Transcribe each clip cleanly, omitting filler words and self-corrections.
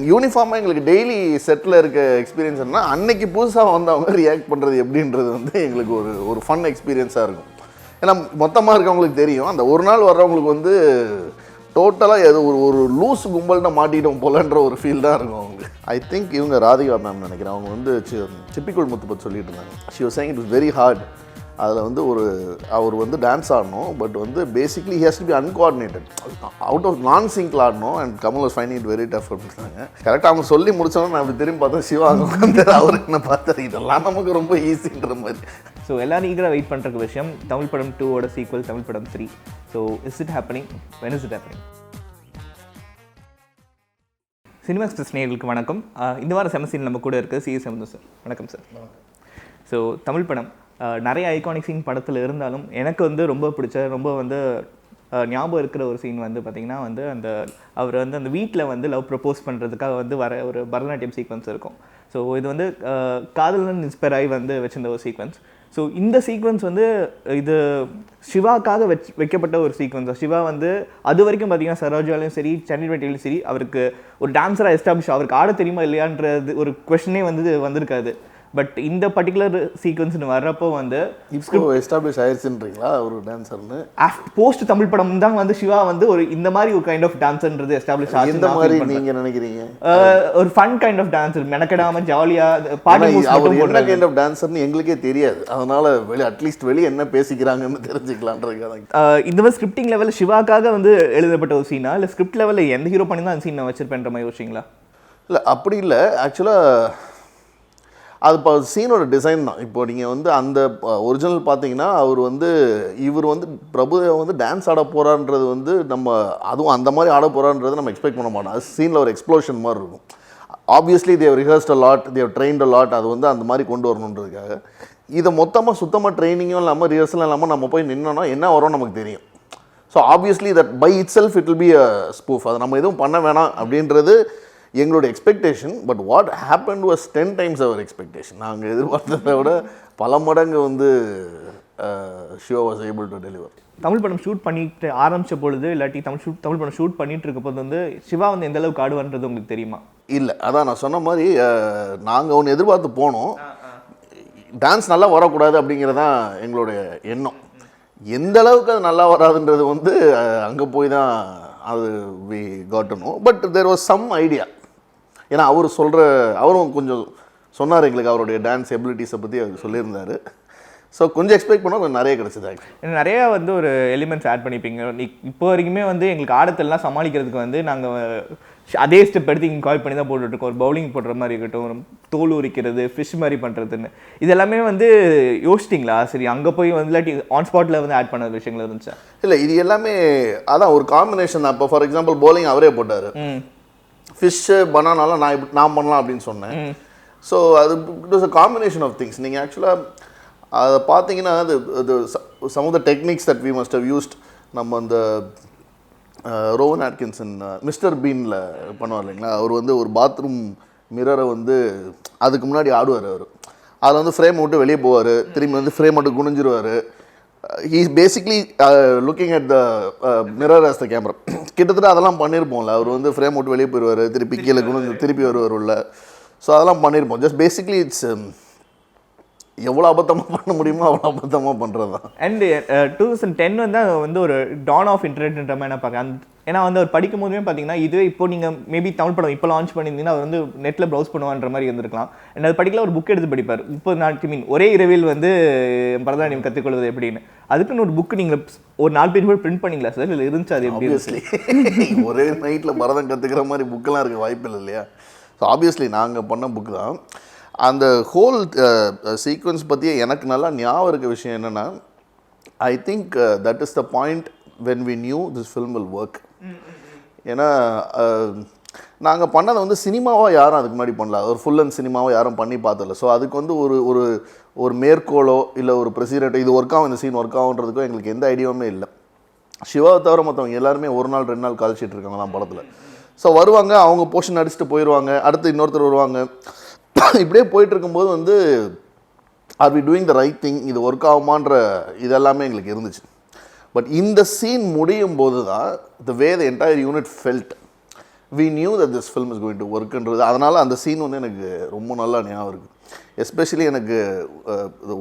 யூனிஃபார்மாக எங்களுக்கு daily settle இருக்க experience என்ன அன்னைக்கு புதுசாக வந்தவங்க ரியாக்ட் பண்ணுறது எப்படின்றது வந்து எங்களுக்கு ஒரு ஃபன் எக்ஸ்பீரியன்ஸாக இருக்கும். ஏன்னா மொத்தமாக இருக்கவங்களுக்கு தெரியும், அந்த ஒரு நாள் வர்றவங்களுக்கு வந்து டோட்டலாக எது ஒரு லூஸ் கும்பல்கிட்ட மாட்டிட்டோம் போலன்ற ஒரு ஃபீல் தான் இருக்கும் அவங்களுக்கு. ஐ திங்க் இவங்க ராதிகா மேம் நினைக்கிறேன், அவங்க வந்து சிப்பிக்குள் முத்து பற்றி சொல்லிட்டு இருந்தாங்க. She was saying it was very hard. அதில் வந்து அவர் வந்து டான்ஸ் ஆடணும், பட் வந்து basically he has to be uncoordinated, out of non சிங்க்ல ஆடணும். And Kamal was finding it very tough அப்படின்னாங்க. கரெக்டாக அவங்க சொல்லி முடிச்சோன்னா நான் அப்படி திரும்பி பார்த்தா சிவா அங்கே வந்து அவர் என்ன பார்த்தாரு, இதெல்லாம் நமக்கு ரொம்ப ஈஸின்ற மாதிரி. ஸோ எல்லோரும் ஈகராக வெயிட் பண்ணுற விஷயம் தமிழ் படம் 2 சீக்வல் தமிழ் படம் 3. So is it happening? When is it happening? Cinema express நேயர்களுக்கு வணக்கம். இந்த வாரம் செம்ம சீன் நம்ம கூட இருக்குது CS அமுதன் சார். வணக்கம் சார். ஸோ தமிழ் படம் நிறைய ஐகானிக் சீன் படத்தில் இருந்தாலும் எனக்கு வந்து ரொம்ப பிடிச்ச ரொம்ப வந்து ஞாபகம் இருக்கிற ஒரு சீன் வந்து பார்த்திங்கன்னா வந்து அவர் வந்து அந்த வீட்டில் வந்து லவ் ப்ரப்போஸ் பண்ணுறதுக்காக வந்து வர ஒரு பரதநாட்டியம் சீக்வன்ஸ் இருக்கும். ஸோ இது வந்து காதலன் இன்ஸ்பயர் ஆகி வந்து வச்சிருந்த ஒரு சீக்வன்ஸ். ஸோ இந்த சீக்வன்ஸ் வந்து இது சிவாக்காக வைக்கப்பட்ட ஒரு சீக்வன்ஸ். சிவா வந்து அது வரைக்கும் பார்த்தீங்கன்னா சரோஜாலையும் சரி சென்னை வெட்டிலையும் சரி அவருக்கு ஒரு டான்ஸராக எஸ்டாப்ளிஷ், அவருக்கு ஆட தெரியுமா இல்லையான்றது ஒரு கொஸ்டினே வந்திருக்காது. பட் இந்த பர்டிகுலர் சீக்வன்ஸ்னு வர்றப்போ வந்து இப்போ எஸ்டாப்ளிஷ் ஆயிடுச்சுன்றீங்களா ஒரு டான்ஸர்னு? போஸ்ட் தமிழ் படம் தான் வந்து சிவா வந்து ஒரு இந்த மாதிரி ஒரு கைண்ட் ஆஃப் டான்ஸர்ன்றது எஸ்டாப்ளிஷ் ஆச்சு. இந்த மாதிரி நீங்க நினைக்கிறீங்க? ஒரு ஃபன் கைண்ட் ஆஃப் டான்ஸர், மெனக்கடாம ஜாலியா பாடி மூவ்ஸ் அவர் என்ன கைண்ட் ஆஃப் டான்ஸர்னு எங்களுக்கே தெரியாது. அதனால அட்லீஸ்ட் வெளியே என்ன பேசிக்கிறாங்கன்னு தெரிஞ்சுக்கலான்றதுக்காக இந்த மாதிரி ஸ்கிரிப்டிங் லெவலில் சிவாக்காக வந்து எழுதப்பட்ட ஒரு சீனா இல்லை ஸ்கிரிப்ட் லெவலில் எந்த ஹீரோ பண்ணி தான் அந்த சீன் நான் வச்சிருப்பேன்ற மாதிரி யோசிச்சிங்களா? இல்லை அப்படி இல்லை. ஆக்சுவலாக அது இப்போ சீனோட டிசைன் தான். இப்போ நீங்கள் வந்து அந்த ஒரிஜினல் பார்த்தீங்கன்னா இவர் வந்து பிரபுதேவா வந்து டான்ஸ் ஆட போகிறான்றது வந்து நம்ம அதுவும் அந்த மாதிரி ஆட போகிறான்றது நம்ம எக்ஸ்பெக்ட் பண்ண மாட்டோம். அது சீனில் ஒரு எக்ஸ்ப்ளோஷன் மாதிரி இருக்கும். Obviously they rehearsed a lot, they trained a lot. அது வந்து அந்த மாதிரி கொண்டு வரணுன்றதுக்காக இதை சுத்தமாக ட்ரைனிங்கும் இல்லாமல் ரிஹர்சலும் இல்லாமல் நம்ம போய் நின்னோன்னா என்ன வரும் நமக்கு தெரியும். So obviously that by itself it will be a spoof. அதை நம்ம எதுவும் பண்ண வேணாம் அப்படின்றது எங்களோட expectation. But what happen was 10 times அவர் எக்ஸ்பெக்டேஷன். நாங்கள் எதிர்பார்த்ததை விட பல மடங்கு வந்து Shiva was able to deliver. Tamil படம் ஷூட் பண்ணிட்டு ஆரம்பித்த பொழுது இல்லாட்டி தமிழ் படம் ஷூட் பண்ணிட்டு இருக்க போது வந்து சிவா வந்து எந்த அளவுக்கு ஆடுவான்றது உங்களுக்கு தெரியுமா? இல்லை, அதான் நான் சொன்ன மாதிரி நாங்கள் ஒன்று எதிர்பார்த்து போனோம். டான்ஸ் நல்லா வரக்கூடாது அப்படிங்கிறதான் எங்களுடைய எண்ணம். எந்த அளவுக்கு அது நல்லா வராதுன்றது வந்து அங்கே போய் தான் அது we got to know. But there was some idea. ஏன்னா அவரும் கொஞ்சம் சொன்னார் எங்களுக்கு, அவருடைய டான்ஸ் எபிலிட்டிஸை பற்றி அவர் சொல்லியிருந்தார். ஸோ கொஞ்சம் எக்ஸ்பெக்ட் பண்ணால் கொஞ்சம் நிறைய கிடச்சிது. நிறையா வந்து ஒரு எலிமெண்ட்ஸ் ஆட் பண்ணிப்பீங்க. இப்போ வரைக்குமே வந்து எங்களுக்கு ஆடத்தெல்லாம் சமாளிக்கிறதுக்கு வந்து நாங்கள் அதே ஸ்டெப் எடுத்து இங்கே கால் பண்ணி தான் போட்டுட்ருக்கோம். ஒரு பவுலிங் போடுற மாதிரி இருக்கட்டும், ஒரு தோல் உரிக்கிறது, ஃபிஷ் மாதிரி பண்ணுறதுன்னு இதெல்லாமே வந்து யோசிச்சிங்களா? சரி அங்கே போய் வந்து இல்லாட்டி ஆன் ஸ்பாட்டில் வந்து ஆட் பண்ண விஷயங்கள் இருந்துச்சா? இல்லை, இது எல்லாமே அதான் ஒரு காம்பினேஷன் தான். இப்போ ஃபார் எக்ஸாம்பிள் பவுலிங் அவரே போட்டார், ஃபிஷ்ஷு பனானாலாம் நான் பண்ணலாம் அப்படின்னு சொன்னேன். ஸோ அது it was a combination of things. நீங்கள் ஆக்சுவலாக அதை பார்த்தீங்கன்னா அது some of the techniques that we must have used. நம்ம அந்த ரோவன் ஆட்கின்சன் மிஸ்டர் பீனில் பண்ணுவார் இல்லைங்களா, அவர் வந்து ஒரு பாத்ரூம் மிரரை வந்து அதுக்கு முன்னாடி ஆடுவார். அவர் அதில் வந்து ஃப்ரேம் விட்டு வெளியே போவார், திரும்பி வந்து ஃப்ரேம் மட்டும் குனிஞ்சிருவார். He is basically looking at the mirror as the camera. கிட்டத்தட்ட அதெல்லாம் பண்ணியிருப்போம்ல. அவர் வந்து ஃப்ரேம் விட்டு வெளியே போயிடுவார், திருப்பி கீழே குனிஞ்சு திருப்பி வருவார் உள்ள. ஸோ அதெல்லாம் பண்ணியிருப்போம். ஜஸ்ட் பேசிக்லி இட்ஸ் எவ்வளோ அபத்தமாக பண்ண முடியுமோ அவ்வளோ அபத்தமாக பண்ணுறது தான். அண்ட் 2010 வந்து ஒரு டான் ஆஃப் இன்டர்நெட்ன்ற மாதிரி நான் பார்க்குறேன். ஏன்னா வந்து அவர் படிக்கும் போதுமே பார்த்தீங்கன்னா இதுவே இப்போ நீங்கள் மேபி தமிழ் படம் இப்போ லான்ச் பண்ணியிருந்தீங்கன்னா அவர் வந்து நெட்டில் ப்ரௌஸ் பண்ணுவான்ற மாதிரி இருந்திருக்கலாம். அண்ட் அது படிக்கல ஒரு புக் எடுத்து படிப்பார். 30 நாள் ஒரே இரவில் வந்து பரதநாட்டியம் கற்றுக்கொள்வது எப்படின்னு அதுக்குன்னு ஒரு புக்கு நீங்கள் ஒரு 4 பேஜ் கூட பிரிண்ட் பண்ணிங்களா சார்? இல்லை இருந்துச்சு அது எப்படி? ஒரே நைட்டில் பரதம் கற்றுக்கிற மாதிரி புக்கெல்லாம் இருக்க வாய்ப்பு இல்லை இல்லையா? ஸோ ஆப்வியஸ்லி நாங்கள் பண்ண புக்கு தான். அந்த ஹோல் சீக்வன்ஸ் பற்றியே எனக்கு நல்லா ஞாபகம் இருக்க விஷயம் என்னென்னா, I think that is the point when we knew this film will work. ஏன்னா நாங்கள் பண்ணதை வந்து சினிமாவாக யாரும் அதுக்கு முன்னாடி பண்ணல, ஒரு ஃபுல் அண்ட் சினிமாவாக யாரும் பண்ணி பார்த்ததில்ல. ஸோ அதுக்கு வந்து ஒரு மேற்கோளோ இல்லை ஒரு ப்ரெசிடென்ட்டோ இது ஒர்க் ஆகும் இந்த சீன் ஒர்க் ஆகுன்றதுக்கோ எங்களுக்கு எந்த ஐடியாவுமே இல்லை. சிவாவை தவிர மற்றவங்க எல்லாருமே 1 நாள் 2 நாள் கால் ஷீட் இருக்காங்க தான் படத்தில். ஸோ வருவாங்க, அவங்க போர்ஷன் அடிச்சுட்டு போயிடுவாங்க, அடுத்து இன்னொருத்தர் வருவாங்க. இப்படியே போயிட்டு இருக்கும்போது வந்து are we doing the right thing, இது ஒர்க் ஆகுமான்ற இதெல்லாமே எங்களுக்கு இருந்துச்சு. பட் இந்த சீன் முடியும் போது தான் the way the entire unit felt. we knew that this film is going to workன்றது அதனால் அந்த சீன் வந்து எனக்கு ரொம்ப நல்லா ஞாபகம் இருக்குது. எஸ்பெஷலி எனக்கு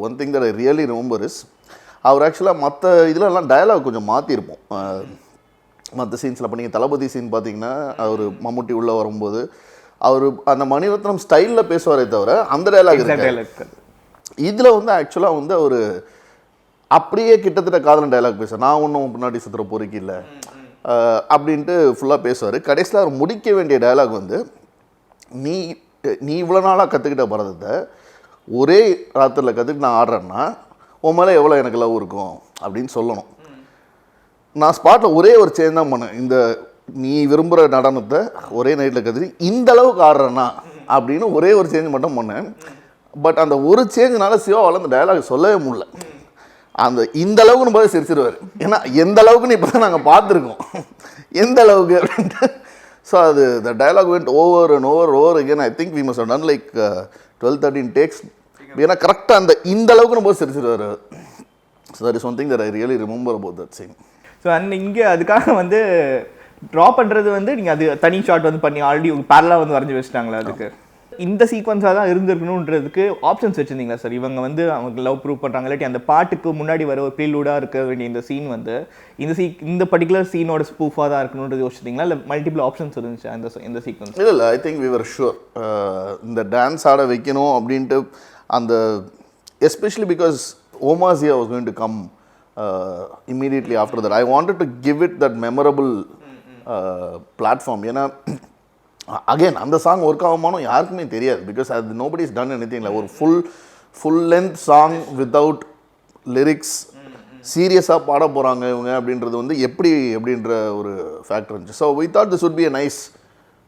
one thing that I really remember is அவர் ஆக்சுவலாக மற்ற இதிலெல்லாம் டயலாக் கொஞ்சம் மாற்றிருப்போம். மற்ற சீன்ஸில் இப்போ நீங்கள் தளபதி சீன் பார்த்தீங்கன்னா அவர் மம்முட்டி உள்ளே வரும்போது அவர் அந்த மணிரத்னம் ஸ்டைலில் பேசுவாரே தவிர அந்த டயலாக் இருக்காது. இதில் வந்து ஆக்சுவலாக வந்து அவர் அப்படியே கிட்டத்தட்ட காதலன் டயலாக் பேசுவார். நான் ஒன்றும் பின்னாடி சுற்றுற பொறுக்கி இல்லை அப்படின்ட்டு ஃபுல்லாக பேசுவார். கடைசியில் அவர் முடிக்க வேண்டிய டயலாக் வந்து நீ இவ்வளோ நாளாக கற்றுக்கிட்ட பரதத்தை ஒரே ராத்திரியில் கற்றுக்கிட்டு நான் ஆடுறேன்னா உன் மேலே எவ்வளோ எனக்கு லவ் இருக்கும் அப்படின்னு சொல்லணும். நான் ஸ்பாட்டில் ஒரே ஒரு சேஞ்ச் தான் பண்ணேன். இந்த நீ விரும்புகிற நடனத்தை ஒரே நைட்டில் கற்றுட்டு இந்த அளவுக்கு ஆடுறேன்னா அப்படின்னு ஒரே ஒரு சேஞ்ச் மட்டும் பண்ணேன். பட் அந்த ஒரு சேஞ்சுனால சிவாவால் அந்த டயலாக் சொல்லவே முடியல. அந்த இந்த அளவுக்குன்னு போய் சிரிச்சிருவார். ஏன்னா எந்த அளவுக்குன்னு இப்போ தான் நாங்கள் பார்த்துருக்கோம், எந்த அளவுக்கு அப்படின்ட்டு. ஸோ அது the dialogue went over and over again. I think we must have done like 12-13 takes. ஏன்னா கரெக்டாக அந்த இந்த அளவுக்குன்னு போய் சிரிச்சிருவார். So that is one thing that I really remember about that scene. So and இங்கே அதுக்காக வந்து ட்ரா பண்ணுறது வந்து நீங்கள் அது தனி ஷாட் வந்து பண்ணி ஆல்ரெடி பேரலாக வந்து வரைஞ்சி வச்சுட்டாங்களா? அதுக்கு இந்த சீக்வன்ஸாக தான் இருந்திருக்கணுன்றதுக்கு ஆப்ஷன்ஸ் வச்சுருந்தீங்களா சார்? இவங்க வந்து அவங்க லவ் ப்ரூவ் பண்ணுறாங்க, இல்லாட்டி அந்த பாட்டுக்கு முன்னாடி வர ஒரு ப்ரீலூடாக இருக்க வேண்டிய இந்த சீன் வந்து இந்த பர்டிகுலர் சீனோட ஸ்பூஃபாக தான் இருக்கணுன்றது யோசிச்சிங்களா, இல்லை மல்டிபிள் ஆப்ஷன்ஸ் இருந்துச்சு இந்த சீக்வன்ஸ்? இல்லை, I think we were sure இந்த டான்ஸ் ஆட வைக்கணும் அப்படின்ட்டு. அந்த எஸ்பெஷலி பிகாஸ் ஓமாசியா was going to come immediately after that. I wanted to give it that memorable platform. ஏன்னா அகெயின் அந்த சாங் ஒர்க் ஆகுமானோ யாருக்குமே தெரியாது. பிகாஸ் அது நோபடி இஸ் டன் எனிதிங். இல்லை ஒரு full length song without lyrics சீரியஸாக பாட போகிறாங்க இவங்க அப்படின்றது வந்து எப்படி அப்படின்ற ஒரு ஃபேக்டர் இருந்துச்சு. So we thought this would be a nice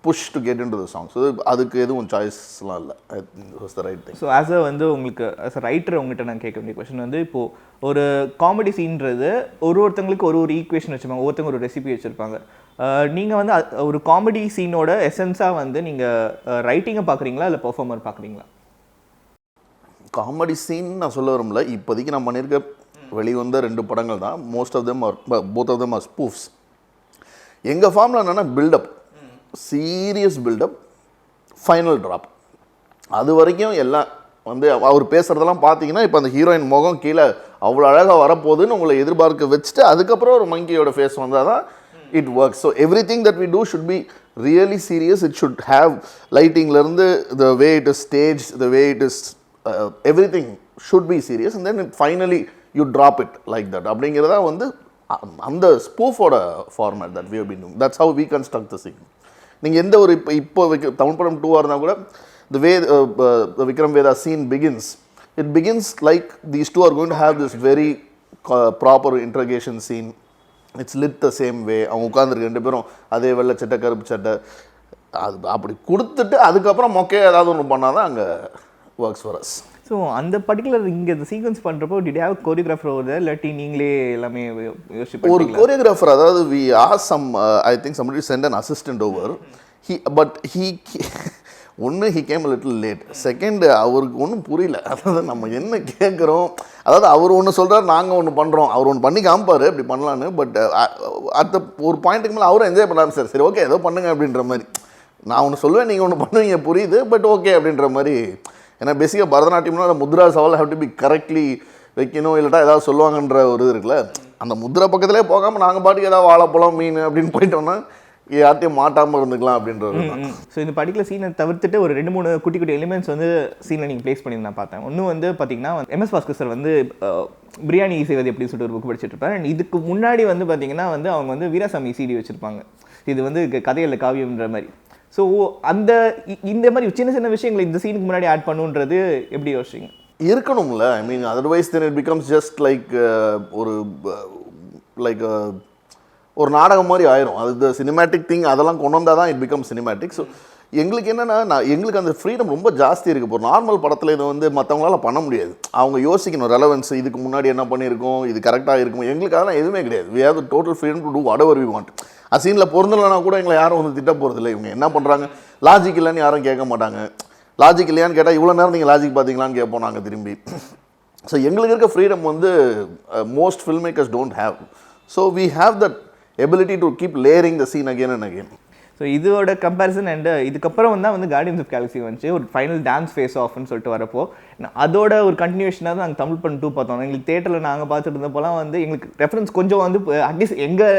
push to get into the song. So அதுக்கு எதுவும் சாய்ஸ்லாம் இல்லை. It was the right thing. So as a வந்து உங்களுக்கு ஆஸ் அ ரைட்டர் உங்கள்கிட்ட நான் கேட்க வேண்டிய கொஸ்டின் வந்து, இப்போது ஒரு காமெடி சீன்றது ஒருத்தங்களுக்கு ஒரு ஈக்குவேஷன் வச்சுருப்பாங்க, ஒருத்தங்க ஒரு ரெசிபி வச்சுருப்பாங்க. நீங்கள் வந்து ஒரு காமெடி சீனோட எசன்ஸாக வந்து நீங்கள் ரைட்டிங்கை பார்க்குறீங்களா இல்லை பெர்ஃபார்மர் பார்க்குறீங்களா? காமெடி சீன் நான் சொல்ல வரும்ல, இப்போதைக்கு நான் பண்ணியிருக்க வெளிவந்த 2 படங்கள் தான். Both of them are spoofs. எங்கள் ஃபார்மில் என்னென்னா buildup, serious buildup, final drop. அது வரைக்கும் எல்லாம் வந்து அவர் பேசுகிறதெல்லாம் பார்த்தீங்கன்னா இப்போ அந்த ஹீரோயின் முகம் கீழே அவ்வளோ அழகாக வரப்போகுதுன்னு உங்களை எதிர்பார்க்க வச்சுட்டு அதுக்கப்புறம் ஒரு மங்கியோட ஃபேஸ் வந்தால் தான் it works. So everything that we do should be really serious. It should have lighting-lerந்து the way it is staged, the way it is everything should be serious, and then finally you drop it like that. அப்படிங்கிறதா வந்து அந்த ஸ்பூஃபோட format that we have been doing. That's how we construct the scene. நீங்கள் எந்த ஒரு இப்போ தமிழ் படம் 2 இருந்தால் கூட the way the Vikram Veda scene begins, it begins like these two are going to have this very proper interrogation scene. It's lit the same way. அவங்க உட்காந்துருக்கு 2 பேரும் அதே வெள்ளை சட்டை கருப்பு சட்டை அது அப்படி கொடுத்துட்டு அதுக்கப்புறம் மொக்கே ஏதாவது ஒன்று பண்ணால் தான் அங்கே ஒர்க்ஸ் ஃபார் அஸ். ஸோ அந்த பர்டிகுலர் இங்கே இந்த சீக்வன்ஸ் பண்ணுறப்போ டிட் ஹேவ் கோரியோகிராஃபர் வருது இல்லாட்டி நீங்களே எல்லாமே யோசிச்சு ஒரு கோரியோகிராஃபர்? அதாவது we are some I think somebody sent an assistant over. ஒன்று he came a little late. Second அவருக்கு ஒன்றும் புரியல. அதாவது நம்ம என்ன கேட்குறோம், அதாவது அவர் ஒன்று சொல்கிறார், நாங்கள் ஒன்று பண்ணுறோம். அவர் ஒன்று பண்ணி காமிப்பார் இப்படி பண்ணலான்னு. பட் அடுத்த ஒரு பாயிண்ட்டுக்கு மேலே அவரும் என்ஜாய் பண்ணலாம். சார் சரி ஓகே ஏதோ பண்ணுங்க அப்படின்ற மாதிரி. நான் ஒன்று சொல்லுவேன், நீங்கள் ஒன்று பண்ணுவீங்க, புரியுது, பட் ஓகே அப்படின்ற மாதிரி. ஏன்னா பேசிக்காக பரதநாட்டியம்னா அந்த முத்ரா சவால் ஹேவ் டு பி கரெக்ட்லி வைக்கணும், இல்லட்டா ஏதாவது சொல்லுவாங்கன்ற ஒரு இது இருக்குல்ல. அந்த முத்ரா பக்கத்திலே போகாமல் நாங்கள் பாட்டுக்கு ஏதாவது வாழைப்பழம் மீன் அப்படின்னு போயிட்டோம்னா யார்ட்டையும் மாட்டாமல் இருந்துக்கலாம் அப்படின்றது. ஸோ இந்த பர்டிகுலர் சீனை தவிர்த்துட்டு ஒரு 2-3 குட்டி குட்டி எலிமெண்ட்ஸ் வந்து சீனில் நீங்கள் ப்ளேஸ் பண்ணி நான் பார்த்தேன். ஒன்று வந்து பார்த்தீங்கன்னா MS பாஸ்கர் சார் வந்து பிரியாணி செய்வது எப்படின்னு சொல்லிட்டு ஒரு புக் படிச்சுட்டு இருப்பேன். அண்ட் இதுக்கு முன்னாடி வந்து பார்த்தீங்கன்னா வந்து அவங்க வந்து வீராசாமி CD வச்சுருப்பாங்க. இது வந்து கதையில் காவியம்ன்ற மாதிரி. ஸோ அந்த இந்த மாதிரி சின்ன சின்ன விஷயங்களை இந்த சீனுக்கு முன்னாடி ஆட் பண்ணுன்றது எப்படி யோசிச்சிங்க? இருக்கணும்ல. I mean otherwise then it becomes just like ஒரு நாடகம் மாதிரி ஆயிரும். அது சினிமேட்டிக் திங் அதெல்லாம் கொண்டு வந்தால் தான் இட் பிகம் சினிமேட்டிக். ஸோ எங்களுக்கு என்னென்னா எங்களுக்கு அந்த ஃப்ரீடம் ரொம்ப ஜாஸ்தி இருக்குது. இப்போ நார்மல் படத்தில் இதை வந்து மற்றவங்களால பண்ண முடியாது. அவங்க யோசிக்கணும் ரெலவன்ஸ், இதுக்கு முன்னாடி என்ன பண்ணியிருக்கோம், இது கரெக்டாக இருக்கும். எங்களுக்கு அதெல்லாம் எதுவுமே கிடையாது. we have the total freedom to do whatever we want. சீனில் பொருந்தலைன்னா கூட எங்களை யாரும் வந்து திட்ட போகிறதில்ல. இவங்க என்ன பண்ணுறாங்க, லாஜிக் இல்லைன்னு யாரும் கேட்க மாட்டாங்க. லாஜிக் இல்லையான்னு கேட்டால் இவ்வளோ நேரம் நீங்கள் லாஜிக் பார்த்தீங்களான்னு கேட்போம் நாங்கள் திரும்பி. ஸோ எங்களுக்கு இருக்க ஃப்ரீடம் வந்து most film makers don't have. So we have that ability to keep layering the scene again and again. So இதோட கம்பேரிசன் அண்ட் இதுக்கப்புறம் தான் வந்து கார்டியன்ஸ் ஆஃப் கேலக்ஸி வந்துச்சு ஒரு ஃபைனல் டான்ஸ் ஃபேஸ் ஆஃப்னு சொல்லிட்டு வரப்போ அதோட ஒரு கண்டினியூஷனாக தான் நாங்கள் தமிழ் படம் 2 பார்த்தோம். எங்களுக்கு தேட்டரில் நாங்கள் பார்த்துட்டு இருந்தப்போலாம் வந்து எங்களுக்கு ரெஃபரன்ஸ் கொஞ்சம் வந்து அட்லீஸ்ட் எங்கள்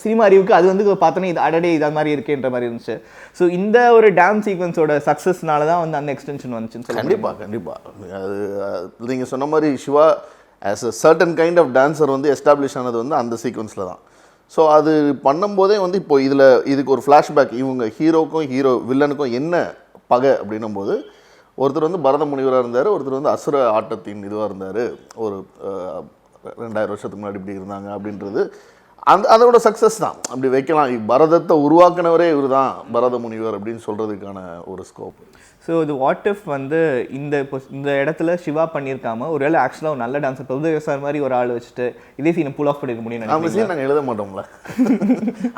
சினிமா அறிவுக்கு அது வந்து பார்த்தோன்னே இது அடடே இது மாதிரி இருக்கேன்ற மாதிரி இருந்துச்சு. ஸோ இந்த ஒரு டான்ஸ் சீக்வன்ஸோட சக்ஸஸ்னால தான் வந்து அந்த எக்ஸ்டென்ஷன் வந்துச்சுன்னு கண்டிப்பாக அது நீங்கள் சொன்ன மாதிரி Siva as a certain kind of dancer வந்து எஸ்டாப்ளிஷ் ஆனது வந்து அந்த சீக்வன்ஸில் தான். ஸோ அது பண்ணும்போதே வந்து இப்போ இதுக்கு ஒரு ஃப்ளாஷ்பேக் இவங்க ஹீரோ வில்லனுக்கும் என்ன பகை அப்படின்னும் போது ஒருத்தர் வந்து பரத முனிவராக இருந்தார், ஒருத்தர் வந்து அசுர ஆட்டத்தின் இதுவாக இருந்தார், ஒரு 2000 வருஷத்துக்கு முன்னாடி இப்படி இருந்தாங்க அப்படின்றது அதோட சக்ஸஸ் தான். அப்படி வைக்கலாம், பரதத்தை உருவாக்கினவரே இவர் தான் பரத முனிவர் அப்படின்னு சொல்கிறதுக்கான ஒரு ஸ்கோப். ஸோ இது வாட் இஃப் வந்து இந்த இடத்துல சிவா பண்ணியிருக்காம ஒரு வேளை ஆக்சுவலாக ஒரு நல்ல டான்ஸர் பிரபுதேவ சார் மாதிரி ஒரு ஆள் வச்சுட்டு இதே சீனை புல் ஆஃப் பண்ணிருக்க முடியும். அந்த சீன் நாங்கள் எழுத மாட்டோம்ல,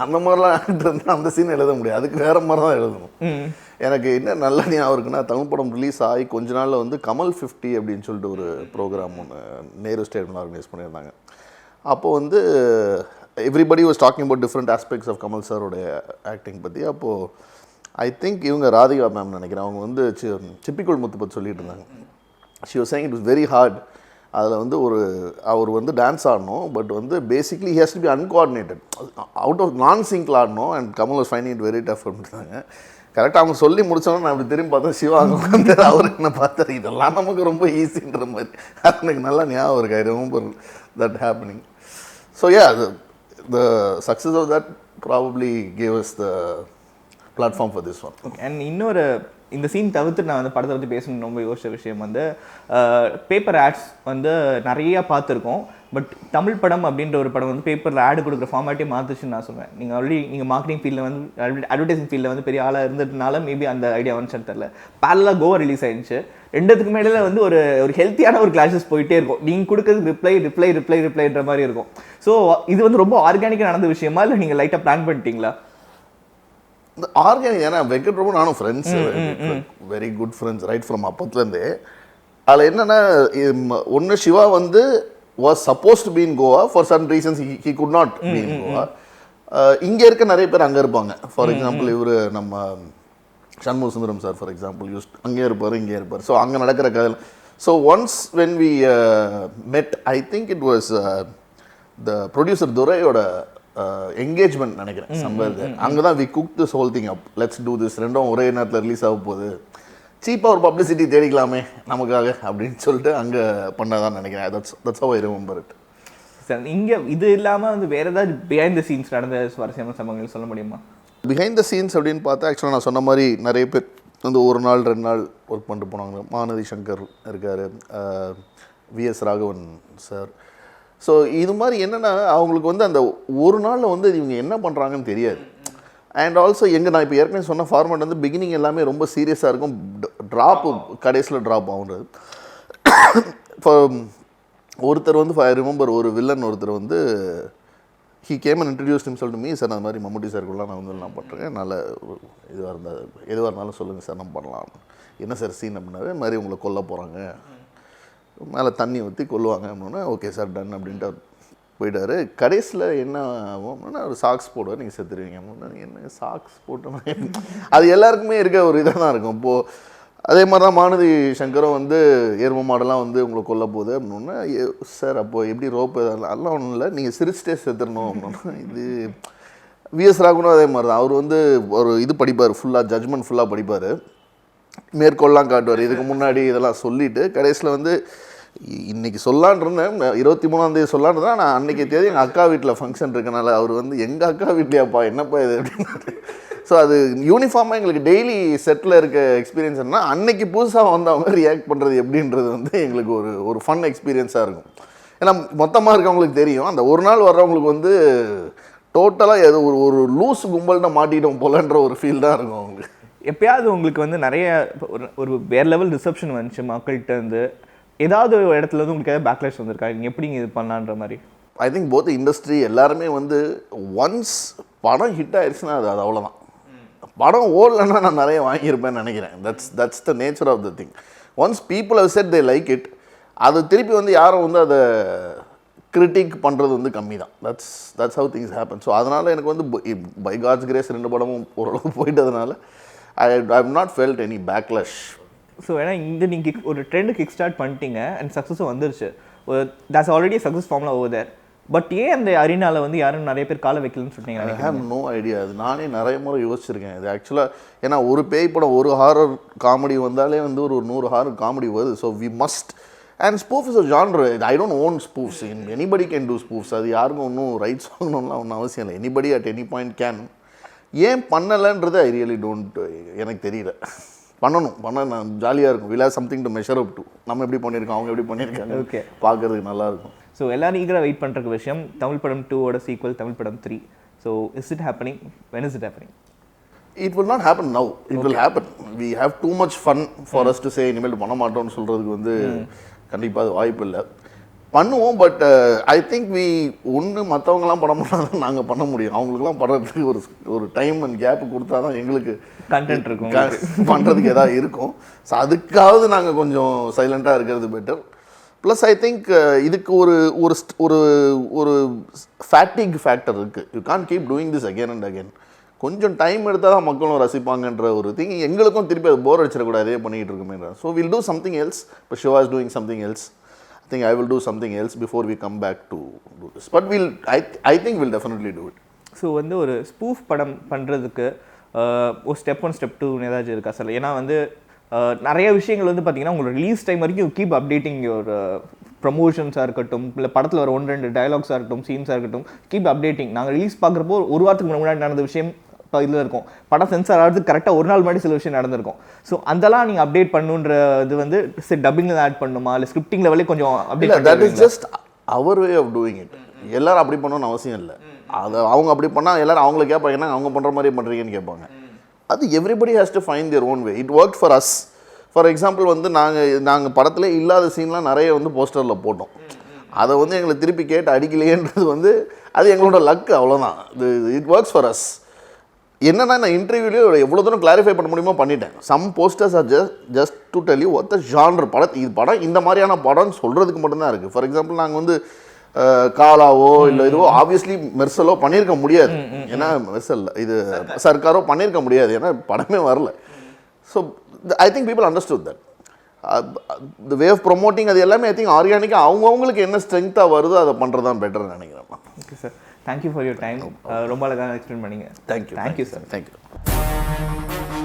அந்த மாதிரிலாம் இருந்தால் அந்த சீன் எழுத முடியாது, அதுக்கு வேறு மாதிரி தான் எழுதணும். எனக்கு என்ன நல்ல ஞாபகம் இருக்குன்னா தமிழ் படம் ரிலீஸ் ஆகி கொஞ்ச நாளில் வந்து கமல் 50 அப்படின்னு சொல்லிட்டு ஒரு ப்ரோக்ராம் ஒன்று நேரு ஸ்டேடியமில் ஆர்கனைஸ் பண்ணியிருந்தாங்க. அப்போது வந்து everybody was talking about different aspects of Kamal சாரோடைய ஆக்டிங் பற்றி. அப்போது ஐ திங்க் இவங்க ராதிகா மேம் நினைக்கிறேன், அவங்க வந்து சிப்பிக்குள் முத்து பற்றி சொல்லிட்டு இருந்தாங்க. She was saying it was very hard. அதில் வந்து அவர் வந்து டான்ஸ் ஆடணும், பட் வந்து basically he has to be uncoordinated, out of non சிங்கில் ஆடணும். And Kamal was finding it very tough அப்படின்ட்டாங்க. கரெக்டாக அவங்க சொல்லி முடிச்சோன்னா நான் அப்படி திரும்பி பார்த்தேன், சிவா அங்கே உட்காந்து அவர் என்ன பார்த்தாரு, இதெல்லாம் நமக்கு ரொம்ப ஈஸின்ற மாதிரி. அது எனக்கு நல்லா ஞாபகம் இருக்கு. I remember that happening. So yeah the success of that probably gave us the platform for this one. Okay. And இன்னொரு இந்த சீன் தவிர்த்து நான் வந்து படத்தை பற்றி பேசணும் ரொம்ப யோசிச்ச விஷயம் வந்து பேப்பர் ஆட்ஸ் வந்து நிறையா பார்த்துருக்கோம். பட் தமிழ் படம் அப்படின்ற ஒரு படம் வந்து பேப்பரில் ஆடு கொடுக்குற ஃபார்மேட்டே மாற்றுச்சுன்னு நான் சொல்லுவேன். நீங்கள் ஆல்ரெடி நீங்கள் மார்க்கெட்டிங் ஃபீல்டில் வந்து அட்வர்டைசிங் ஃபீல்டில் வந்து பெரிய ஆளாக இருந்ததுனால மேபி அந்த ஐடியா வந்துச்சுன்னு தெரில. பேரலாக கோவா ரிலீஸ் ஆயிடுச்சு. ரெண்டுத்துக்கு மேலே வந்து ஒரு கில்த்தியான ஒரு கிளாஷஸ் போயிட்டே இருக்கும். நீங்கள் கொடுக்குறது ரிப்ளைன்ற மாதிரி இருக்கும். ஸோ இது வந்து ரொம்ப ஆர்கானிக்காக நடந்த விஷயமா இல்லை நீங்கள் லைட்டாக பிளான் பண்ணிட்டீங்களா? இந்த ஆர்கானிக், ஏன்னா வெங்கட் பிரபு நானும் friends, very good friends right from அப்பத்துலேருந்தே. அதில் என்னென்னா ஒன்று சிவா வந்து was supposed to be in Goa for certain reasons he could not be in Goa. இங்கே இருக்க நிறைய பேர் அங்கே இருப்பாங்க. ஃபார் எக்ஸாம்பிள் இவர் நம்ம Shanmuga Sundaram sir for example அங்கே இருப்பார், இங்கே இருப்பார். ஸோ அங்கே நடக்கிற கதை. So once when we met, I think it was the producer துரையோட என்கேஜ்மெண்ட் நினைக்கிறேன் சம்பவம். அங்கே தான் we cook this whole thing up, let's do this, ரெண்டும் ஒரே நேரத்தில் ரிலீஸ் ஆக போகுது, சீப்பாக ஒரு பப்ளிசிட்டி தேடிக்கலாமே நமக்காக அப்படின்னு சொல்லிட்டு அங்கே பண்ணதான் நினைக்கிறேன். That's how I remember it. Sir இங்கே இது இல்லாமல் வந்து வேறு ஏதாவது பிஹைண்ட் த சீன்ஸ் நடந்த சுவாரஸ்யமான சம்பவங்கள் சொல்ல முடியுமா? பிஹைண்ட் த சீன்ஸ் அப்படின்னு பார்த்தா ஆக்சுவலாக நான் சொன்ன மாதிரி நிறைய பேர் வந்து 1 நாள் 2 நாள் ஒர்க் பண்ணிட்டு போனாங்க. மானதி சங்கர் இருக்கார், விஎஸ் ராகவன் சார். ஸோ இது மாதிரி என்னென்னா அவங்களுக்கு வந்து அந்த ஒரு நாளில் வந்து இவங்க என்ன பண்ணுறாங்கன்னு தெரியாது. அண்ட் ஆல்சோ நான் இப்போ ஏற்கனவே சொன்ன ஃபார்மேட் வந்து பிகினிங் எல்லாமே ரொம்ப சீரியஸாக இருக்கும், ட்ராப்பு கடைசியில் ட்ராப் ஆகுன்றது. இப்போ ஒருத்தர் வந்து ஐ ரிமெம்பர் ஒரு வில்லன் ஒருத்தர் வந்து he came and introduce himself to me. Sir அந்த மாதிரி மம்முட்டி சாருக்குலாம் நான் வந்து நான் பண்ணுறேன், நல்ல எதுவாக இருந்தாலும் சொல்லுங்கள் சார், நம்ம பண்ணலாம். என்ன சார் சீன் அப்படின்னாவே இந்த மாதிரி உங்களை கொல்ல போகிறாங்க, மேலே தண்ணி ஊற்றி கொல்லுவாங்க அப்படின்னா ஓகே சார் டன் அப்படின்ட்டு போயிட்டார். கடைசியில் என்ன ஆகும் அப்படின்னா ஒரு சாக்ஸ் போடுவார், நீங்கள் செத்துருவீங்க அப்படின்னா என்ன சாக்ஸ் போட்டோம், அது எல்லாருக்குமே இருக்க ஒரு இதாக தான் இருக்கும். இப்போது அதே மாதிரி தான் மானதி சங்கரும் வந்து எரும மாடெல்லாம் வந்து உங்களை கொல்ல போகுது அப்படின்னா சார் அப்போது எப்படி ரோப்பு அதெல்லாம் ஒன்றும் இல்லை, நீங்கள் சிரிச்சிட்டே செத்துடணும் அப்படின்னா. இது விஎஸ் ராகவனும் அதே மாதிரி தான். அவர் வந்து ஒரு இது படிப்பார், ஃபுல்லாக ஜட்ஜ்மெண்ட் ஃபுல்லாக படிப்பார், மேற்கொள்ளலாம் காட்டுவார். இதுக்கு முன்னாடி இதெல்லாம் சொல்லிவிட்டு கடைசியில் வந்து இன்றைக்கி சொல்லான் இருந்தேன், 23ஆம் தேதி சொல்லான் இருந்தேன், நான் அன்றைக்கி தேதி எங்கள் அக்கா வீட்டில் ஃபங்க்ஷன் இருக்கனால அவர் வந்து எங்கள் அக்கா வீட்லையாப்பா என்னப்பா இது அப்படின்னாரு. ஸோ அது யூனிஃபார்மாக எங்களுக்கு டெய்லி செட்டில் இருக்க எக்ஸ்பீரியன்ஸ் என்ன, அன்றைக்கி புதுசாக வந்து அவங்க ரியாக்ட் பண்ணுறது எப்படின்றது வந்து எங்களுக்கு ஒரு ஃபன் எக்ஸ்பீரியன்ஸாக இருக்கும். ஏன்னா மொத்தமாக இருக்கவங்களுக்கு தெரியும், அந்த ஒரு நாள் வர்றவங்களுக்கு வந்து டோட்டலாக ஏதோ ஒரு லூஸ் கும்பல்கிட்ட மாட்டிட்டோம் போலன்ற ஒரு ஃபீல் தான் இருக்கும் அவங்களுக்கு. எப்பயாவது உங்களுக்கு வந்து நிறைய ஒரு வேறு லெவல் ரிசப்ஷன் வந்துச்சு மக்கள்கிட்ட இருந்து, ஏதாவது ஒரு இடத்துல வந்து உங்களுக்கு ஏதாவது பேக்லாஷ் வந்திருக்கா, நீங்கள் எப்படிங்க இது பண்ணலான்ற மாதிரி? ஐ திங்க் போத் இண்டஸ்ட்ரி எல்லாருமே வந்து ஒன்ஸ் படம் ஹிட் ஆயிடுச்சுன்னா அது அவ்வளோதான். படம் ஓடலைன்னா நான் நிறைய வாங்கியிருப்பேன்னு நினைக்கிறேன். That's the nature of the thing. Once people have set they like it, அது திருப்பி வந்து யாரும் வந்து அதை கிரிட்டிக் பண்ணுறது வந்து கம்மி தான். That's how things happen. So அதனால் எனக்கு வந்து பை காட்ஸ் கிரேஸ் 2 படமும் ஓரளவு போயிட்டதுனால I have not felt any backlash. So ஏன்னா இந்த நீங்கள் ஒரு ட்ரெண்டு கிக் ஸ்டார்ட் பண்ணிட்டீங்க அண்ட் சக்ஸஸும் வந்துருச்சு. தட்ஸ் ஆல்ரெடி சக்ஸஸ் ஃபார்ம்ல ஓவர் தேர். பட் ஏன் அந்த அரினாவில் வந்து யாரும் நிறைய பேர் காலை வைக்கலன்னு சொன்னீங்க? I have no idea. அது நானே நிறைய முறை யோசிச்சிருக்கேன். இது ஆக்சுவலாக ஏன்னா ஒரு பேய் படம் ஒரு ஹாரர் காமெடி வந்தாலே வந்து ஒரு 100 ஹாரர் காமெடி வருது. So we must and spoof is a genre. I don't own spoofs. Anybody can do spoofs. அது யாருக்கும் ஒன்றும் ரைட்ஸ் வாங்கணும்லாம் ஒன்றும் அவசியம் இல்லை. Anybody at any point can. ஏன் பண்ணலைன்றது ஐ ரியலி டோன்ட், எனக்கு தெரியல. பண்ண நான் ஜாலியாக இருக்கும். Will have something to measure up to. நம்ம எப்படி பண்ணியிருக்கோம், அவங்க எப்படி பண்ணியிருக்காங்க, ஓகே, பார்க்கறதுக்கு நல்லாயிருக்கும். ஸோ எல்லாரும் ஈகராக வெயிட் பண்ணுற விஷயம் தமிழ் படம் 2ஓட சீக்வல் தமிழ் படம் 3. So is it happening? When is it happening? It will not happen now. It will happen. We have too much fun for us to say இனிமேல் பண்ண மாட்டோம்னு சொல்கிறதுக்கு வந்து கண்டிப்பாக அது வாய்ப்பு இல்லை. பண்ணுவோம். பட் ஐ திங்க் ஒன்று மற்றவங்களாம் பண்ண முடியாது, நாங்கள் பண்ண முடியும். அவங்களுக்குலாம் பண்ணுறதுக்கு ஒரு டைம் அண்ட் கேப்பு கொடுத்தா தான் எங்களுக்கு கண்டென்ட் இருக்கும், பண்ணுறதுக்கு எதாவது இருக்கும். ஸோ அதுக்காவது நாங்கள் கொஞ்சம் சைலண்ட்டாக இருக்கிறது பெட்டர். ப்ளஸ் ஐ திங்க் இதுக்கு ஒரு ஃபேட்டிக் ஃபேக்டர் இருக்குது. You can't keep doing this again and again. கொஞ்சம் டைம் எடுத்தால் தான் மக்களும் ரசிப்பாங்கன்ற ஒரு திங். எங்களுக்கும் திருப்பி அது போர் அடிச்சிடக்கூடாது, அதே பண்ணிகிட்டு இருக்குமே. So will do something else. இப்போ Shiva is doing something else. I think I will do something else before we come back to do this. But I think we'll definitely do it. So வந்து ஒரு spoof படம் பண்ணுறதுக்கு ஒரு step 1 step 2 ஏதாச்சும் இருக்கா sir? ஏன்னா வந்து நிறைய விஷயங்கள் வந்து பார்த்தீங்கன்னா உங்களோட ரிலீஸ் டைம் வரைக்கும் கீப் அப்டேட்டிங் யுவர் ப்ரமோஷன்ஸாக இருக்கட்டும், இல்லை படத்தில் வர 1-2 டயலாக்ஸாக இருக்கட்டும், சீன்ஸாக இருக்கட்டும், கீப் அப்டேட்டிங். நாங்கள் ரிலீஸ் பார்க்குறப்போ ஒரு வாரத்துக்கு முன்னாடி நடந்த விஷயம் இப்போ இதில் இருக்கும். படம் சென்சார் ஆகிறது கரெக்டாக ஒரு நாள் முன்னாடி சில விஷயம் நடந்திருக்கும். ஸோ அதெல்லாம் நீங்கள் அப்டேட் பண்ணுன்ற இது வந்து டப்பிங்கில் ஆட் பண்ணணுமா, இல்லை ஸ்கிரிப்டிங் லெவலே கொஞ்சம் update? That is just our way of doing it. எல்லாரும் அப்படி பண்ணணும்னு அவசியம் இல்லை. அதை அவங்க அப்படி பண்ணால் எல்லாரும் அவங்கள கேட்பாங்கன்னா அவங்க பண்ணுற மாதிரி பண்ணுறீங்கன்னு கேட்பாங்க. அது everybody has to find their own way. It work for us. For example வந்து நாங்கள் படத்தில் இல்லாத சீன்லாம் நிறைய வந்து போஸ்டரில் போட்டோம். அதை வந்து எங்களை திருப்பி கேட்டு அடிக்கலையேன்றது வந்து அது எங்களோட லக், அவ்வளோதான். It works for us. என்னன்னா நான் இன்டர்வியூலேயே எவ்வளோ தூரம் கிளாரிஃபை பண்ண முடியுமோ பண்ணிட்டேன். Some posters are just to tell you what the genre. இது படம் இந்த மாதிரியான படம்னு சொல்கிறதுக்கு மட்டும்தான் இருக்குது. ஃபார் எக்ஸாம்பிள் நாங்கள் வந்து காலாவோ இல்லை இதுவோ ஆப்வியஸ்லி மெர்சலோ பண்ணியிருக்க முடியாது. ஏன்னா மெர்சல் இது சர்க்காரோ பண்ணியிருக்க முடியாது, ஏன்னா படமே வரல. So I think people understood that. The way of promoting அது எல்லாமே ஐ திங்க் ஆர்கானிக்காக அவங்கவுங்களுக்கு என்ன ஸ்ட்ரென்த்தாக வருதோ அதை பண்ணுறது தான் பெட்டர்னு நினைக்கிறேன். Okay sir, thank you for your time. ரொம்ப அழகாக எக்ஸ்பிளைன் பண்ணிங்க. Thank you sir. தேங்க்யூ.